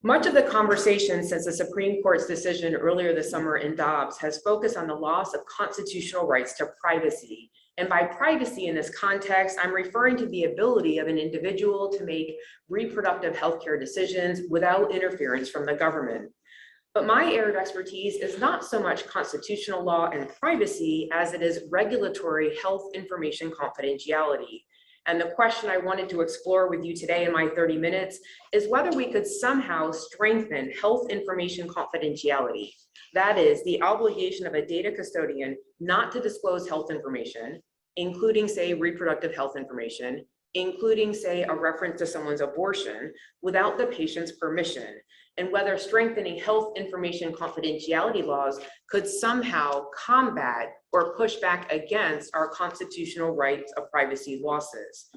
Much of the conversation since the Supreme Court's decision earlier this summer in Dobbs has focused on the loss of constitutional rights to privacy. And by privacy in this context, I'm referring to the ability of an individual to make reproductive healthcare decisions without interference from the government. But my area of expertise is not so much constitutional law and privacy as it is regulatory health information confidentiality. And the question I wanted to explore with you today in my 30 minutes is whether we could somehow strengthen health information confidentiality. That is, the obligation of a data custodian not to disclose health information, including, say, reproductive health information, including, say, a reference to someone's abortion, without the patient's permission, and whether strengthening health information confidentiality laws could somehow combat or push back against our constitutional rights of privacy losses.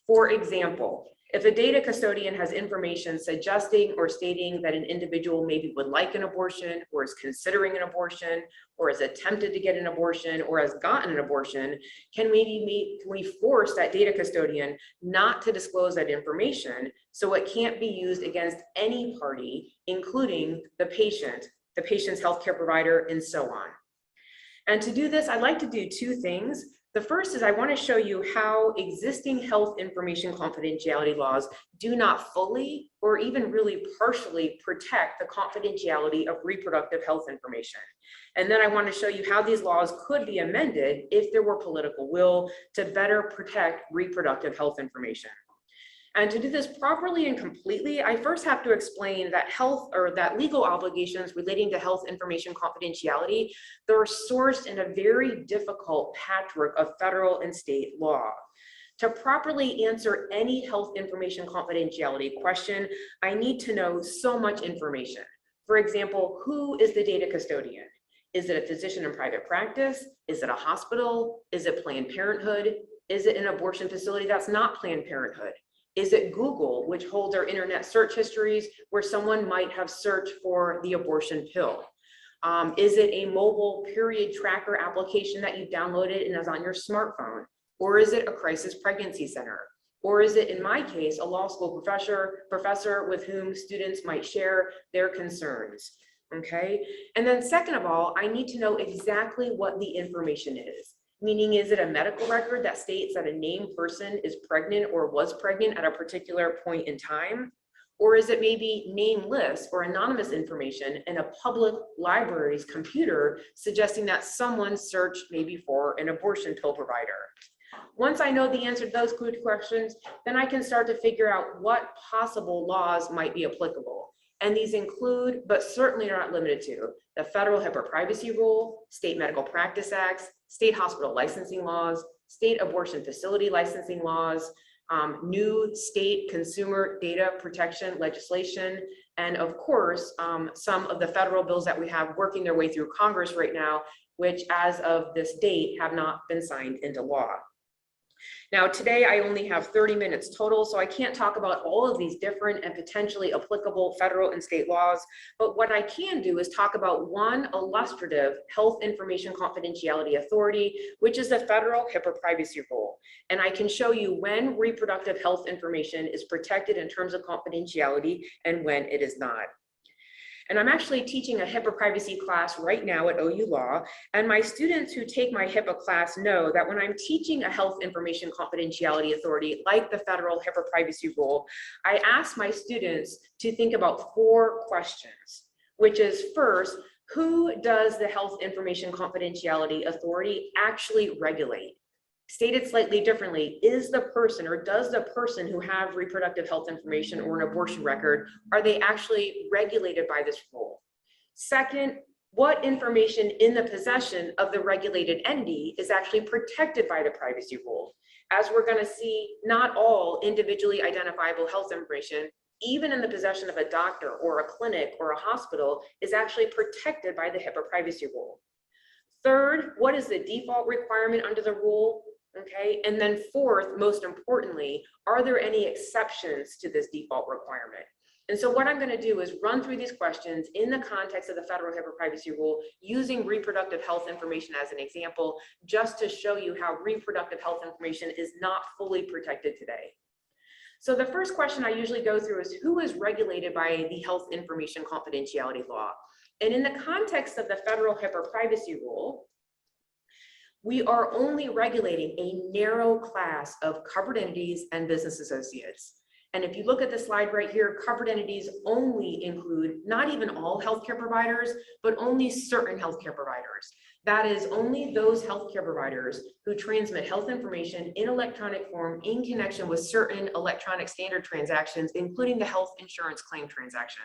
For example, if a data custodian has information suggesting or stating that an individual maybe would like an abortion, or is considering an abortion, or has attempted to get an abortion, or has gotten an abortion, can we force that data custodian not to disclose that information so it can't be used against any party, including the patient's healthcare provider, and so on. And to do this, I'd like to do two things. The first is I want to show you how existing health information confidentiality laws do not fully or even really partially protect the confidentiality of reproductive health information. And then I want to show you how these laws could be amended if there were political will to better protect reproductive health information. And to do this properly and completely, I first have to explain that legal obligations relating to health information confidentiality, they're sourced in a very difficult patchwork of federal and state law. To properly answer any health information confidentiality question, I need to know so much information. For example, who is the data custodian? Is it a physician in private practice? Is it a hospital? Is it Planned Parenthood? Is it an abortion facility that's not Planned Parenthood? Is it Google, which holds our internet search histories where someone might have searched for the abortion pill? Is it a mobile period tracker application that you've downloaded and is on your smartphone? Or is it a crisis pregnancy center? Or is it, in my case, a law school professor with whom students might share their concerns? Okay. And then second of all, I need to know exactly what the information is. Meaning, is it a medical record that states that a named person is pregnant or was pregnant at a particular point in time? Or is it maybe nameless or anonymous information in a public library's computer suggesting that someone searched maybe for an abortion pill provider? Once I know the answer to those good questions, then I can start to figure out what possible laws might be applicable. And these include, but certainly are not limited to, the federal HIPAA privacy rule, state medical practice acts, state hospital licensing laws, state abortion facility licensing laws, new state consumer data protection legislation, and of course, some of the federal bills that we have working their way through Congress right now, which as of this date have not been signed into law. Now, today I only have 30 minutes total, so I can't talk about all of these different and potentially applicable federal and state laws, but what I can do is talk about one illustrative health information confidentiality authority, which is the federal HIPAA privacy rule. And I can show you when reproductive health information is protected in terms of confidentiality and when it is not. And I'm actually teaching a HIPAA privacy class right now at OU Law. And my students who take my HIPAA class know that when I'm teaching a health information confidentiality authority like the federal HIPAA privacy rule, I ask my students to think about 4 questions, which is first, who does the health information confidentiality authority actually regulate? Stated slightly differently, is the person or does the person who have reproductive health information or an abortion record, are they actually regulated by this rule? Second, what information in the possession of the regulated entity is actually protected by the privacy rule? As we're going to see, not all individually identifiable health information, even in the possession of a doctor or a clinic or a hospital, is actually protected by the HIPAA privacy rule. Third, what is the default requirement under the rule? Okay, and then fourth, most importantly, are there any exceptions to this default requirement? And so what I'm going to do is run through these questions in the context of the federal HIPAA privacy rule, using reproductive health information as an example, just to show you how reproductive health information is not fully protected today. So the first question I usually go through is who is regulated by the Health Information Confidentiality Law? And in the context of the federal HIPAA privacy rule, we are only regulating a narrow class of covered entities and business associates. And if you look at the slide right here, covered entities only include not even all healthcare providers, but only certain healthcare providers. That is only those healthcare providers who transmit health information in electronic form in connection with certain electronic standard transactions, including the health insurance claim transaction.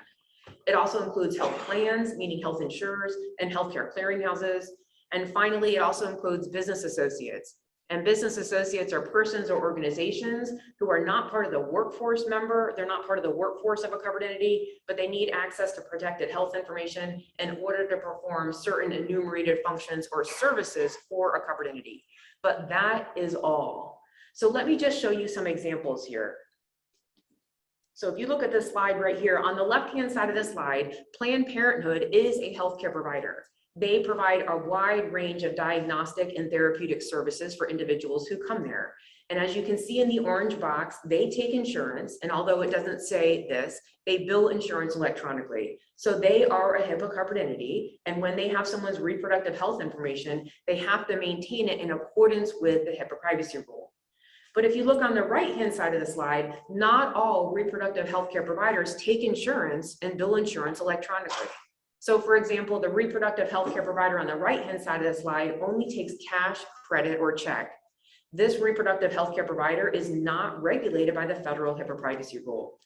It also includes health plans, meaning health insurers and healthcare clearinghouses. And finally, it also includes business associates. And business associates are persons or organizations who are not part of the workforce member. They're not part of the workforce of a covered entity, but they need access to protected health information in order to perform certain enumerated functions or services for a covered entity. But that is all. So let me just show you some examples here. So if you look at this slide right here, on the left-hand side of the slide, Planned Parenthood is a healthcare provider. They provide a wide range of diagnostic and therapeutic services for individuals who come there. And as you can see in the orange box, they take insurance, and although it doesn't say this, they bill insurance electronically. So they are a HIPAA covered entity, and when they have someone's reproductive health information, they have to maintain it in accordance with the HIPAA privacy rule. But if you look on the right-hand side of the slide, not all reproductive healthcare providers take insurance and bill insurance electronically. So for example, the reproductive healthcare provider on the right-hand side of the slide only takes cash, credit, or check. This reproductive healthcare provider is not regulated by the federal HIPAA privacy rule.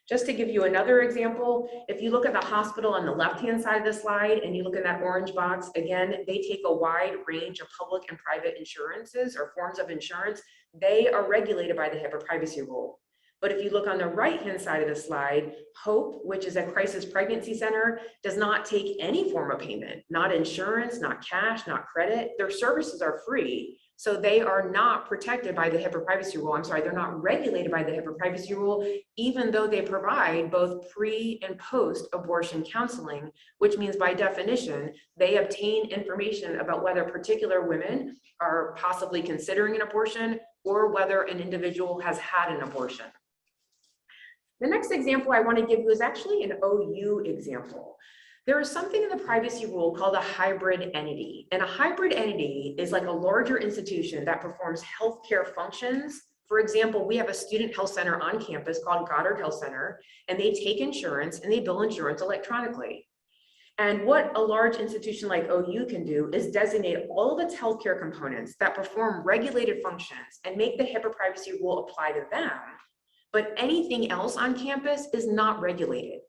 Just to give you another example, if you look at the hospital on the left-hand side of the slide and you look in that orange box, again, they take a wide range of public and private insurances or forms of insurance. They are regulated by the HIPAA privacy rule. But if you look on the right-hand side of the slide, HOPE, which is a crisis pregnancy center, does not take any form of payment, not insurance, not cash, not credit. Their services are free. So they are not protected by the HIPAA privacy rule. I'm sorry, they're not regulated by the HIPAA privacy rule, even though they provide both pre and post-abortion counseling, which means by definition, they obtain information about whether particular women are possibly considering an abortion or whether an individual has had an abortion. The next example I want to give you is actually an OU example. There is something in the privacy rule called a hybrid entity. And a hybrid entity is like a larger institution that performs healthcare functions. For example, we have a student health center on campus called Goddard Health Center, and they take insurance and they bill insurance electronically. And what a large institution like OU can do is designate all of its healthcare components that perform regulated functions and make the HIPAA privacy rule apply to them. But anything else on campus is not regulated.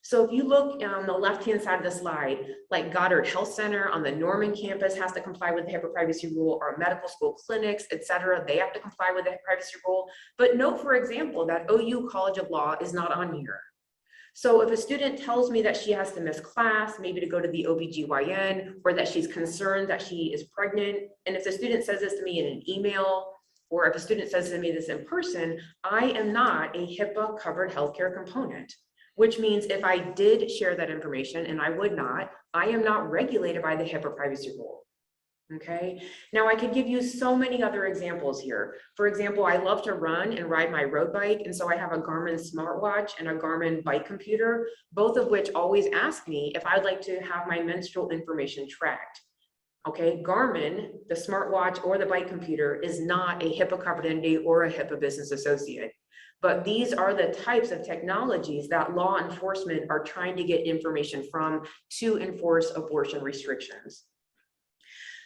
So if you look on the left-hand side of the slide, like Goddard Health Center on the Norman campus has to comply with the HIPAA privacy rule, or medical school clinics, et cetera, they have to comply with the privacy rule. But note, for example, that OU College of Law is not on here. So if a student tells me that she has to miss class, maybe to go to the OBGYN, or that she's concerned that she is pregnant, and if the student says this to me in an email, or if a student says to me this in person, I am not a HIPAA covered healthcare component, which means if I did share that information, and I would not, I am not regulated by the HIPAA privacy rule. Okay, now I could give you so many other examples here. For example, I love to run and ride my road bike, and so I have a Garmin smartwatch and a Garmin bike computer, both of which always ask me if I'd like to have my menstrual information tracked. Okay, Garmin, the smartwatch or the bike computer, is not a HIPAA covered entity or a HIPAA business associate. But these are the types of technologies that law enforcement are trying to get information from to enforce abortion restrictions.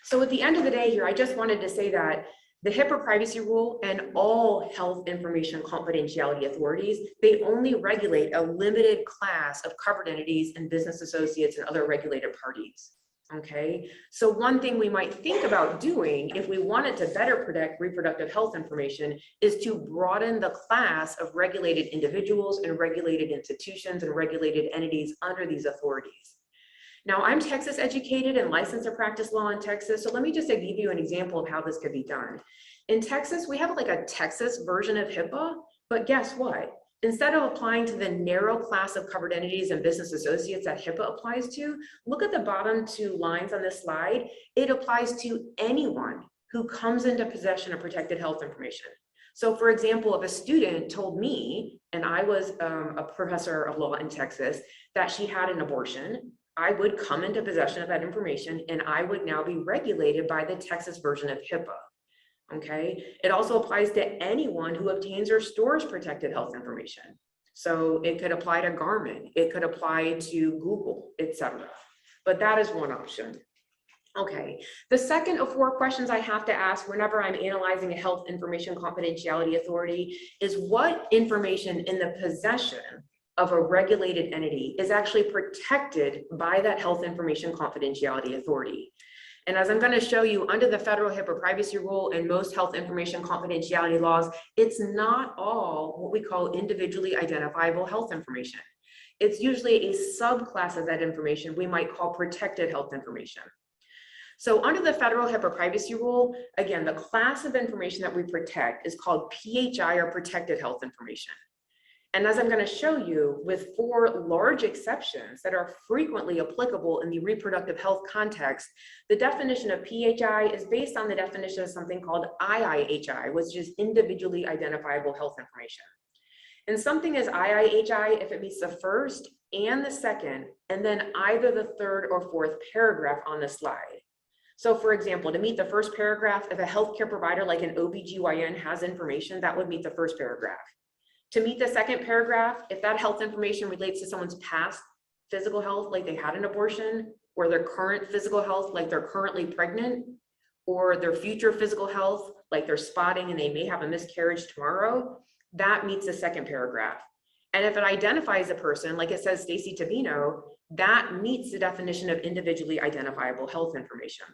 So at the end of the day here, I just wanted to say that the HIPAA privacy rule and all health information confidentiality authorities, they only regulate a limited class of covered entities and business associates and other regulated parties. Okay, so one thing we might think about doing if we wanted to better protect reproductive health information is to broaden the class of regulated individuals and regulated institutions and regulated entities under these authorities. Now, I'm Texas educated and licensed to practice law in Texas, so let me just give you an example of how this could be done. In Texas, we have like a Texas version of HIPAA, but guess what? Instead of applying to the narrow class of covered entities and business associates that HIPAA applies to, look at the bottom two lines on this slide. It applies to anyone who comes into possession of protected health information. So for example, if a student told me, and I was a professor of law in Texas, that she had an abortion, I would come into possession of that information and I would now be regulated by the Texas version of HIPAA. Okay, it also applies to anyone who obtains or stores protected health information. So it could apply to Garmin, it could apply to Google, etc. But that is one option. Okay, the second of 4 questions I have to ask whenever I'm analyzing a health information confidentiality authority is what information in the possession of a regulated entity is actually protected by that health information confidentiality authority. And as I'm going to show you under the federal HIPAA privacy rule and most health information confidentiality laws, it's not all what we call individually identifiable health information. It's usually a subclass of that information we might call protected health information. So under the federal HIPAA privacy rule, again, the class of information that we protect is called PHI or protected health information. And as I'm going to show you with 4 large exceptions that are frequently applicable in the reproductive health context, the definition of PHI is based on the definition of something called IIHI, which is individually identifiable health information. And something is IIHI if it meets the first and the second, and then either the third or fourth paragraph on the slide. So for example, to meet the first paragraph, if a healthcare provider like an OBGYN has information, that would meet the first paragraph. To meet the second paragraph, if that health information relates to someone's past physical health, like they had an abortion, or their current physical health, like they're currently pregnant, or their future physical health, like they're spotting and they may have a miscarriage tomorrow, that meets the second paragraph. And if it identifies a person, like it says Stacey Tovino, that meets the definition of individually identifiable health information.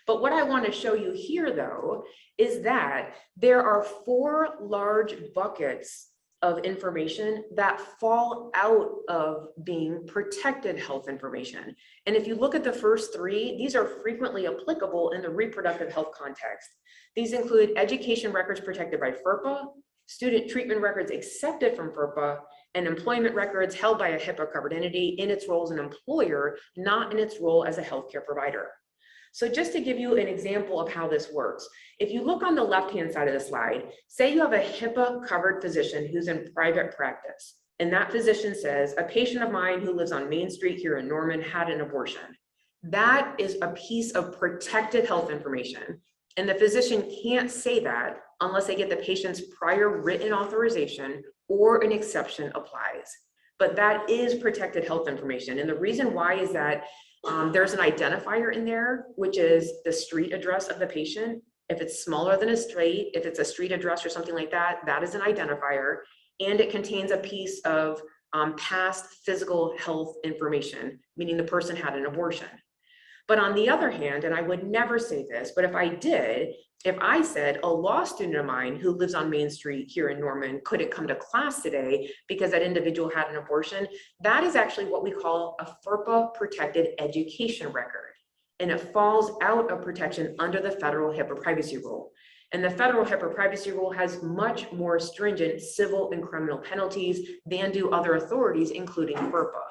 But what I want to show you here, though, is that there are 4 large buckets of information that fall out of being protected health information. And if you look at the first 3, these are frequently applicable in the reproductive health context. These include education records protected by FERPA, student treatment records accepted from FERPA, and employment records held by a HIPAA-covered entity in its role as an employer, not in its role as a healthcare provider. So just to give you an example of how this works, if you look on the left-hand side of the slide, say you have a HIPAA-covered physician who's in private practice, and that physician says, a patient of mine who lives on Main Street here in Norman had an abortion. That is a piece of protected health information, and the physician can't say that unless they get the patient's prior written authorization or an exception applies. But that is protected health information, and the reason why is that there's an identifier in there, which is the street address of the patient. If it's smaller than a street, if it's a street address or something like that, that is an identifier. And it contains a piece of past physical health information, meaning the person had an abortion. But on the other hand, and I would never say this, but if I did, if I said a law student of mine who lives on Main Street here in Norman couldn't come to class today because that individual had an abortion, that is actually what we call a FERPA protected education record. And it falls out of protection under the federal HIPAA privacy rule. And the federal HIPAA privacy rule has much more stringent civil and criminal penalties than do other authorities, including FERPA.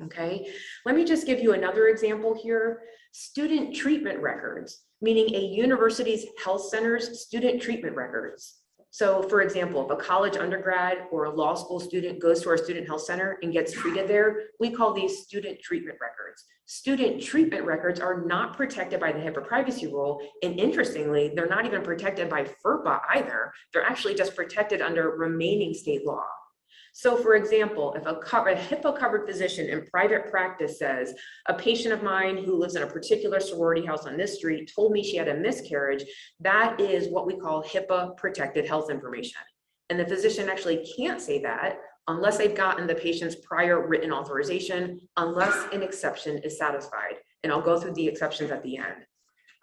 Okay, let me just give you another example here. Student treatment records, meaning a university's health center's student treatment records. So for example, if a college undergrad or a law school student goes to our student health center and gets treated there, we call these student treatment records. Student treatment records are not protected by the HIPAA privacy rule. And interestingly, they're not even protected by FERPA either. They're actually just protected under remaining state law. So for example, if a HIPAA-covered physician in private practice says, a patient of mine who lives in a particular sorority house on this street told me she had a miscarriage, that is what we call HIPAA-protected health information. And the physician actually can't say that unless they've gotten the patient's prior written authorization, unless an exception is satisfied. And I'll go through the exceptions at the end.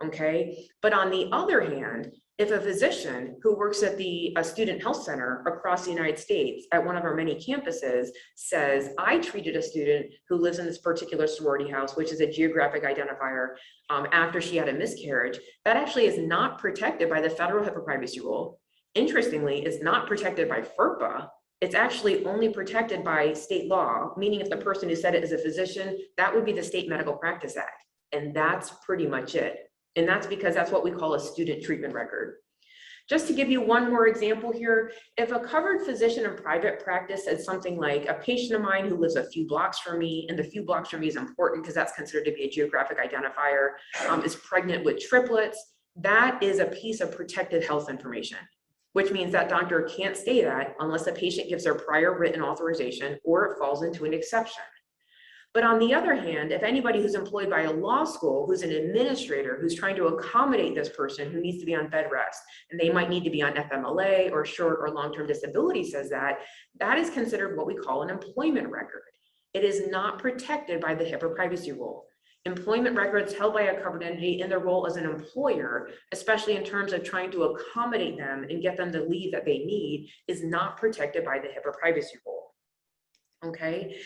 Okay, but on the other hand, if a physician who works at a student health center across the United States at one of our many campuses says, I treated a student who lives in this particular sorority house, which is a geographic identifier, after she had a miscarriage, that actually is not protected by the federal HIPAA privacy rule. Interestingly, it's not protected by FERPA. It's actually only protected by state law, meaning if the person who said it is a physician, that would be the State Medical Practice Act. And that's pretty much it. And that's because that's what we call a student treatment record. Just to give you one more example here, if a covered physician in private practice said something like, a patient of mine who lives a few blocks from me, and the few blocks from me is important because that's considered to be a geographic identifier, is pregnant with triplets, that is a piece of protected health information, which means that doctor can't say that unless the patient gives their prior written authorization or it falls into an exception. But on the other hand, if anybody who's employed by a law school, who's an administrator, who's trying to accommodate this person who needs to be on bed rest, and they might need to be on FMLA or short or long-term disability says that, that is considered what we call an employment record. It is not protected by the HIPAA privacy rule. Employment records held by a covered entity in their role as an employer, especially in terms of trying to accommodate them and get them the leave that they need, is not protected by the HIPAA privacy rule. Okay.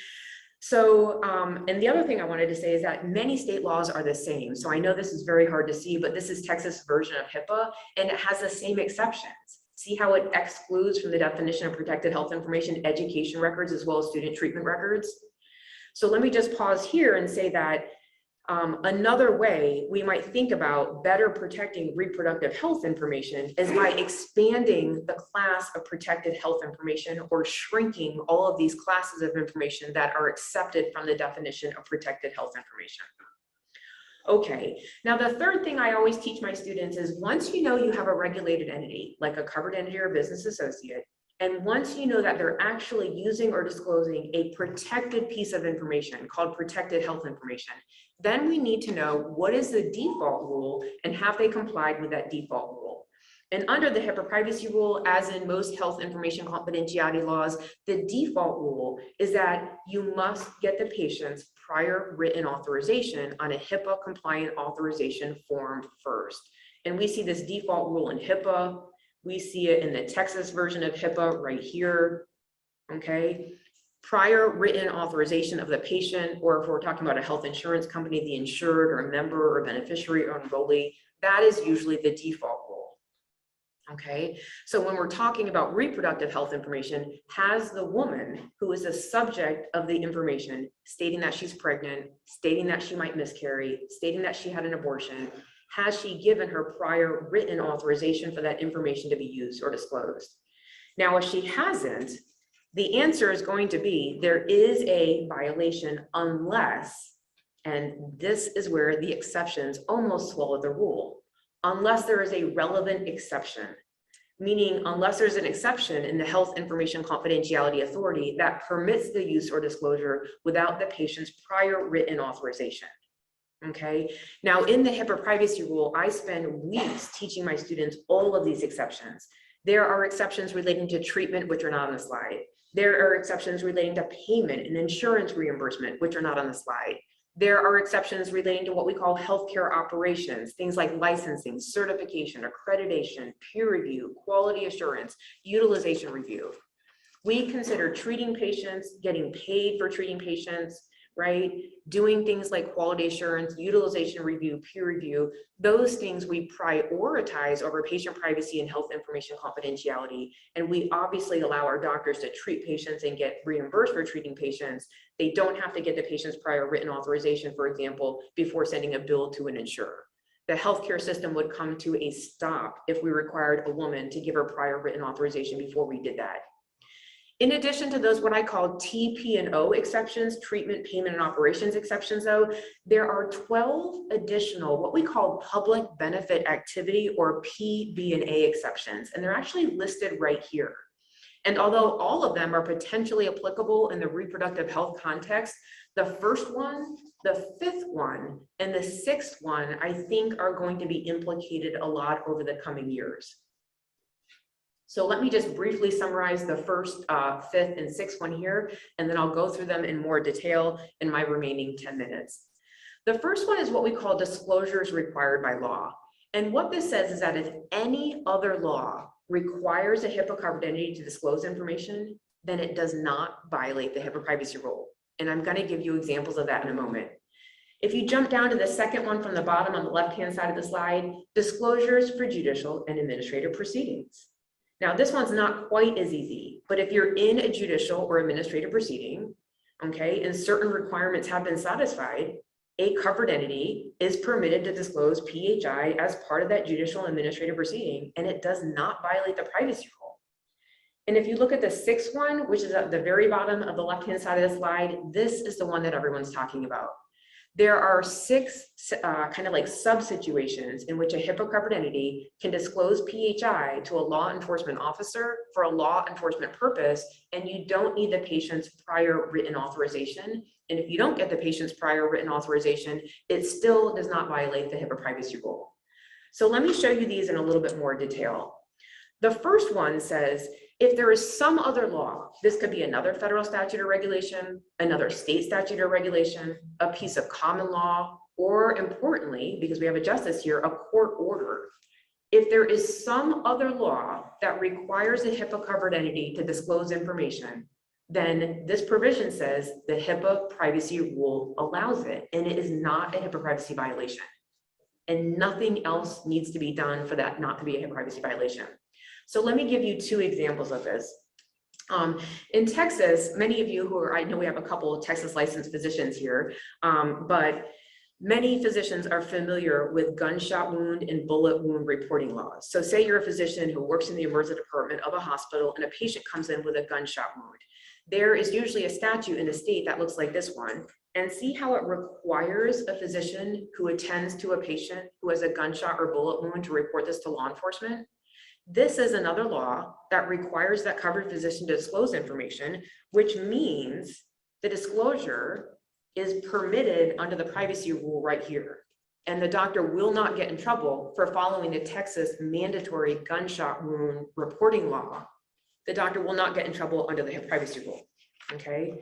So, and the other thing I wanted to say is that many state laws are the same. So I know this is very hard to see, but this is Texas version of HIPAA, and it has the same exceptions. See how it excludes from the definition of protected health information, education records, as well as student treatment records. So let me just pause here and say that another way we might think about better protecting reproductive health information is by expanding the class of protected health information or shrinking all of these classes of information that are accepted from the definition of protected health information. Okay, now the third thing I always teach my students is once you know you have a regulated entity, like a covered entity or a business associate, and once you know that they're actually using or disclosing a protected piece of information called protected health information, then we need to know what is the default rule and have they complied with that default rule. And under the HIPAA privacy rule, as in most health information confidentiality laws, the default rule is that you must get the patient's prior written authorization on a HIPAA compliant authorization form first. And we see this default rule in HIPAA. We see it in the Texas version of HIPAA right here, okay? Prior written authorization of the patient, or if we're talking about a health insurance company, the insured or a member or beneficiary or enrollee, that is usually the default rule, okay? So when we're talking about reproductive health information, has the woman who is the subject of the information stating that she's pregnant, stating that she might miscarry, stating that she had an abortion, has she given her prior written authorization for that information to be used or disclosed? Now, if she hasn't, the answer is going to be there is a violation unless, and this is where the exceptions almost swallow the rule, unless there is a relevant exception, meaning unless there's an exception in the Health Information Confidentiality Authority that permits the use or disclosure without the patient's prior written authorization. Okay, now in the HIPAA privacy rule, I spend weeks teaching my students all of these exceptions. There are exceptions relating to treatment, which are not on the slide. There are exceptions relating to payment and insurance reimbursement, which are not on the slide. There are exceptions relating to what we call healthcare operations, things like licensing, certification, accreditation, peer review, quality assurance, utilization review. We consider treating patients, getting paid for treating patients, right? Doing things like quality assurance, utilization review, peer review, those things we prioritize over patient privacy and health information confidentiality. And we obviously allow our doctors to treat patients and get reimbursed for treating patients. They don't have to get the patient's prior written authorization, for example, before sending a bill to an insurer. The healthcare system would come to a stop if we required a woman to give her prior written authorization before we did that. In addition to those, what I call TP&O exceptions, treatment, payment, and operations exceptions, though, there are 12 additional, what we call public benefit activity or PB&A exceptions, and they're actually listed right here. And although all of them are potentially applicable in the reproductive health context, the first one, the fifth one, and the sixth one, I think are going to be implicated a lot over the coming years. So let me just briefly summarize the first, fifth, and sixth one here, and then I'll go through them in more detail in my remaining 10 minutes. The first one is what we call disclosures required by law. And what this says is that if any other law requires a HIPAA covered entity to disclose information, then it does not violate the HIPAA privacy rule. And I'm going to give you examples of that in a moment. If you jump down to the second one from the bottom on the left-hand side of the slide, disclosures for judicial and administrative proceedings. Now, this one's not quite as easy, but if you're in a judicial or administrative proceeding, okay, and certain requirements have been satisfied, a covered entity is permitted to disclose PHI as part of that judicial administrative proceeding, and it does not violate the privacy rule. And if you look at the sixth one, which is at the very bottom of the left-hand side of the slide, this is the one that everyone's talking about. There are six kind of like sub-situations in which a HIPAA covered entity can disclose PHI to a law enforcement officer for a law enforcement purpose, and you don't need the patient's prior written authorization. And if you don't get the patient's prior written authorization, it still does not violate the HIPAA privacy rule. So let me show you these in a little bit more detail. The first one says, if there is some other law, this could be another federal statute or regulation, another state statute or regulation, a piece of common law, or importantly, because we have a justice here, a court order. If there is some other law that requires a HIPAA covered entity to disclose information, then this provision says the HIPAA privacy rule allows it, and it is not a HIPAA privacy violation. And nothing else needs to be done for that not to be a HIPAA privacy violation. So let me give you two examples of this. In Texas, many of you who are, I know we have a couple of Texas licensed physicians here, but many physicians are familiar with gunshot wound and bullet wound reporting laws. So say you're a physician who works in the emergency department of a hospital and a patient comes in with a gunshot wound. There is usually a statute in a state that looks like this one, and see how it requires a physician who attends to a patient who has a gunshot or bullet wound to report this to law enforcement. This is another law that requires that covered physician to disclose information, which means the disclosure is permitted under the privacy rule right here. And the doctor will not get in trouble for following the Texas mandatory gunshot wound reporting law. The doctor will not get in trouble under the privacy rule, okay?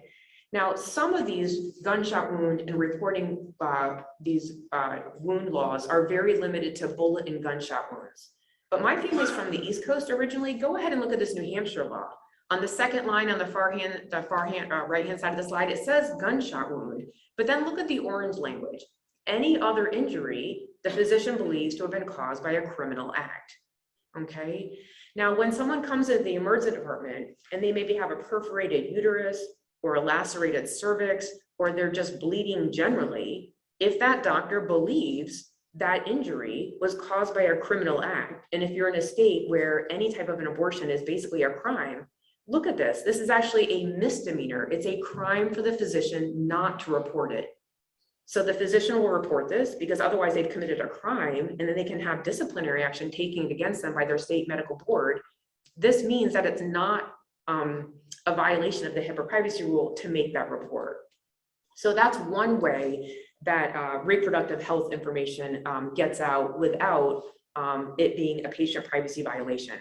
Now, some of these gunshot wound and reporting, wound laws are very limited to bullet and gunshot wounds. But my family's from the East Coast originally. Go ahead and look at this New Hampshire law. On the second line on the right-hand side of the slide, it says gunshot wound, but then look at the orange language. Any other injury the physician believes to have been caused by a criminal act, okay? Now, when someone comes into the emergency department and they maybe have a perforated uterus or a lacerated cervix, or they're just bleeding generally, if that doctor believes that injury was caused by a criminal act, and if you're in a state where any type of an abortion is basically a crime, look at this. This is actually a misdemeanor. It's a crime for the physician not to report it. So the physician will report this because otherwise they've committed a crime, and then they can have disciplinary action taken against them by their state medical board. This means that it's not a violation of the HIPAA privacy rule to make that report. So that's one way that reproductive health information gets out without it being a patient privacy violation.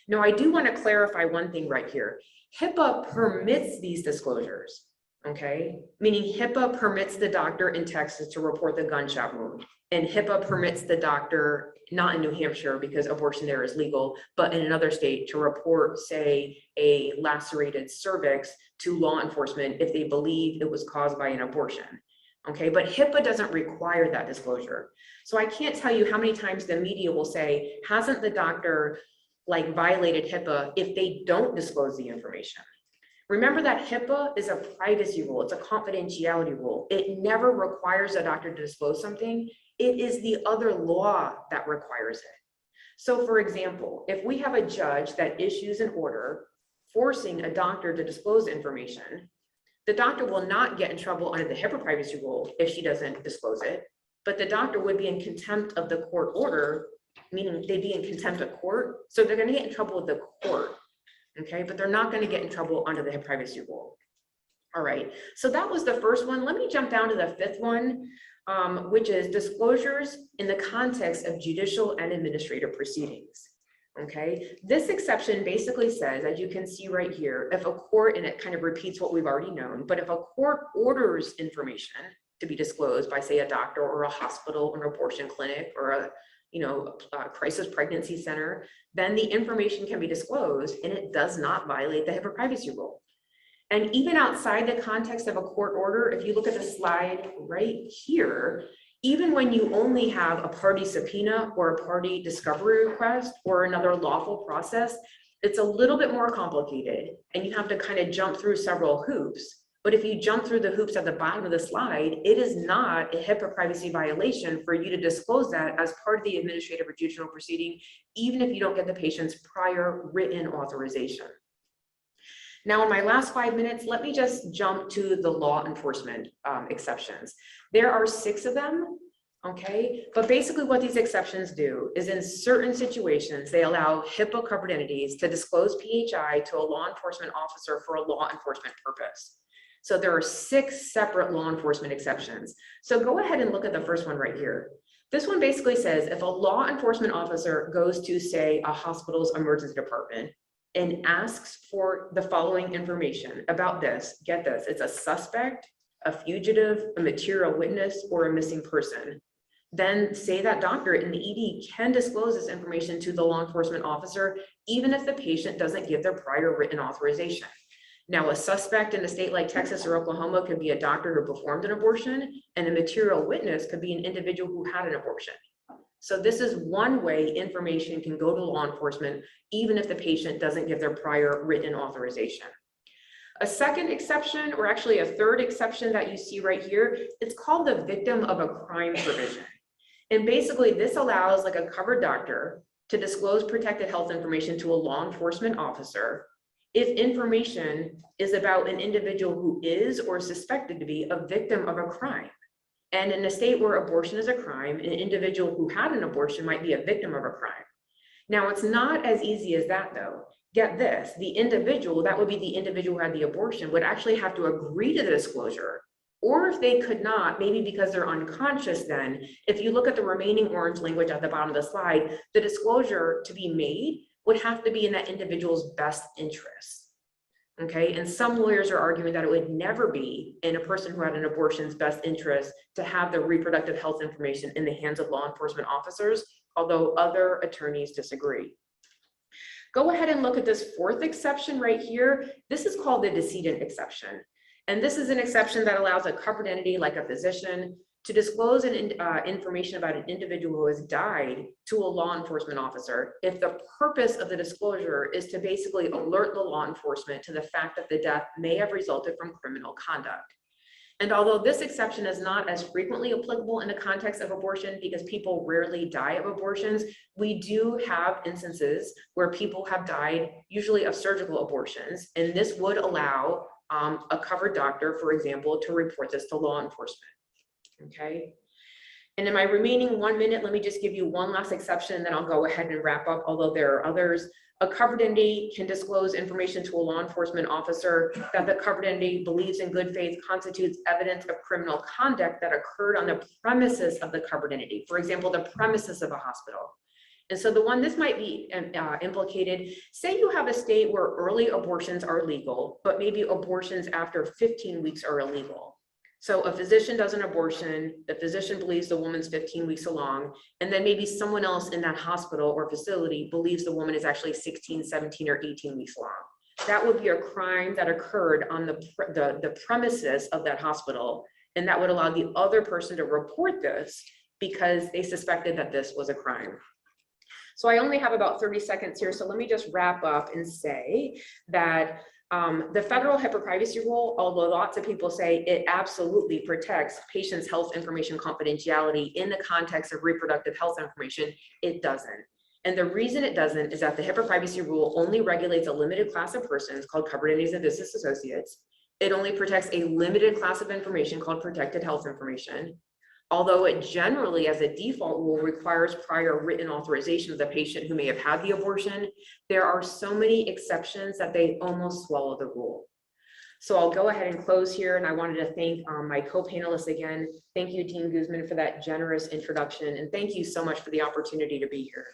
Now, I do want to clarify one thing right here. HIPAA permits these disclosures, okay? Meaning HIPAA permits the doctor in Texas to report the gunshot wound, and HIPAA permits the doctor, not in New Hampshire because abortion there is legal, but in another state to report, say, a lacerated cervix to law enforcement if they believe it was caused by an abortion. Okay, but HIPAA doesn't require that disclosure. So I can't tell you how many times the media will say, hasn't the doctor like violated HIPAA if they don't disclose the information? Remember that HIPAA is a privacy rule. It's a confidentiality rule. It never requires a doctor to disclose something. It is the other law that requires it. So for example, if we have a judge that issues an order forcing a doctor to disclose information, the doctor will not get in trouble under the HIPAA privacy rule if she doesn't disclose it, but the doctor would be in contempt of the court order, meaning they'd be in contempt of court. So they're going to get in trouble with the court, okay? But they're not going to get in trouble under the HIPAA privacy rule. All right, so that was the first one. Let me jump down to the fifth one, which is disclosures in the context of judicial and administrative proceedings. Okay, this exception basically says, as you can see right here, if a court, and it kind of repeats what we've already known, but if a court orders information to be disclosed by, say, a doctor or a hospital or an abortion clinic or a crisis pregnancy center, then the information can be disclosed and it does not violate the HIPAA privacy rule. And even outside the context of a court order, if you look at the slide right here, even when you only have a party subpoena or a party discovery request or another lawful process, it's a little bit more complicated and you have to kind of jump through several hoops. But if you jump through the hoops at the bottom of the slide, it is not a HIPAA privacy violation for you to disclose that as part of the administrative or judicial proceeding, even if you don't get the patient's prior written authorization. Now, in my last 5 minutes, let me just jump to the law enforcement exceptions. There are 6 of them, okay? But basically what these exceptions do is in certain situations, they allow HIPAA covered entities to disclose PHI to a law enforcement officer for a law enforcement purpose. So there are 6 separate law enforcement exceptions. So go ahead and look at the first one right here. This one basically says if a law enforcement officer goes to, say, a hospital's emergency department and asks for the following information about this, get this, it's a suspect, a fugitive, a material witness, or a missing person, then say that doctor in the ED can disclose this information to the law enforcement officer, even if the patient doesn't give their prior written authorization. Now, a suspect in a state like Texas or Oklahoma could be a doctor who performed an abortion, and a material witness could be an individual who had an abortion. So this is one way information can go to law enforcement, even if the patient doesn't give their prior written authorization. A second exception, or actually a third exception that you see right here, it's called the victim of a crime provision. And basically this allows like a covered doctor to disclose protected health information to a law enforcement officer if information is about an individual who is or is suspected to be a victim of a crime. And in a state where abortion is a crime, an individual who had an abortion might be a victim of a crime. Now, it's not as easy as that though. Get this, the individual, that would be the individual who had the abortion, would actually have to agree to the disclosure. Or if they could not, maybe because they're unconscious then, if you look at the remaining orange language at the bottom of the slide, the disclosure to be made would have to be in that individual's best interest. Okay, and some lawyers are arguing that it would never be in a person who had an abortion's best interest to have the reproductive health information in the hands of law enforcement officers, although other attorneys disagree. Go ahead and look at this fourth exception right here. This is called the decedent exception. And this is an exception that allows a covered entity like a physician to disclose information about an individual who has died to a law enforcement officer if the purpose of the disclosure is to basically alert the law enforcement to the fact that the death may have resulted from criminal conduct. And although this exception is not as frequently applicable in the context of abortion because people rarely die of abortions, we do have instances where people have died, usually of surgical abortions, and this would allow a covered doctor, for example, to report this to law enforcement. Okay. And in my remaining 1 minute, let me just give you one last exception, and then I'll go ahead and wrap up, although there are others. A covered entity can disclose information to a law enforcement officer that the covered entity believes in good faith constitutes evidence of criminal conduct that occurred on the premises of the covered entity. For example, the premises of a hospital. And so the one this might be implicated, say you have a state where early abortions are legal, but maybe abortions after 15 weeks are illegal. So a physician does an abortion, the physician believes the woman's 15 weeks along, and then maybe someone else in that hospital or facility believes the woman is actually 16, 17, or 18 weeks along. That would be a crime that occurred on the premises of that hospital, and that would allow the other person to report this because they suspected that this was a crime. So I only have about 30 seconds here, so let me just wrap up and say that the federal HIPAA privacy rule, although lots of people say it absolutely protects patients' health information confidentiality in the context of reproductive health information, it doesn't. And the reason it doesn't is that the HIPAA privacy rule only regulates a limited class of persons called covered entities and business associates. It only protects a limited class of information called protected health information. Although it generally, as a default rule, requires prior written authorization of the patient who may have had the abortion, there are so many exceptions that they almost swallow the rule. So I'll go ahead and close here, and I wanted to thank my co-panelists again. Thank you, Dean Guzman, for that generous introduction, and thank you so much for the opportunity to be here.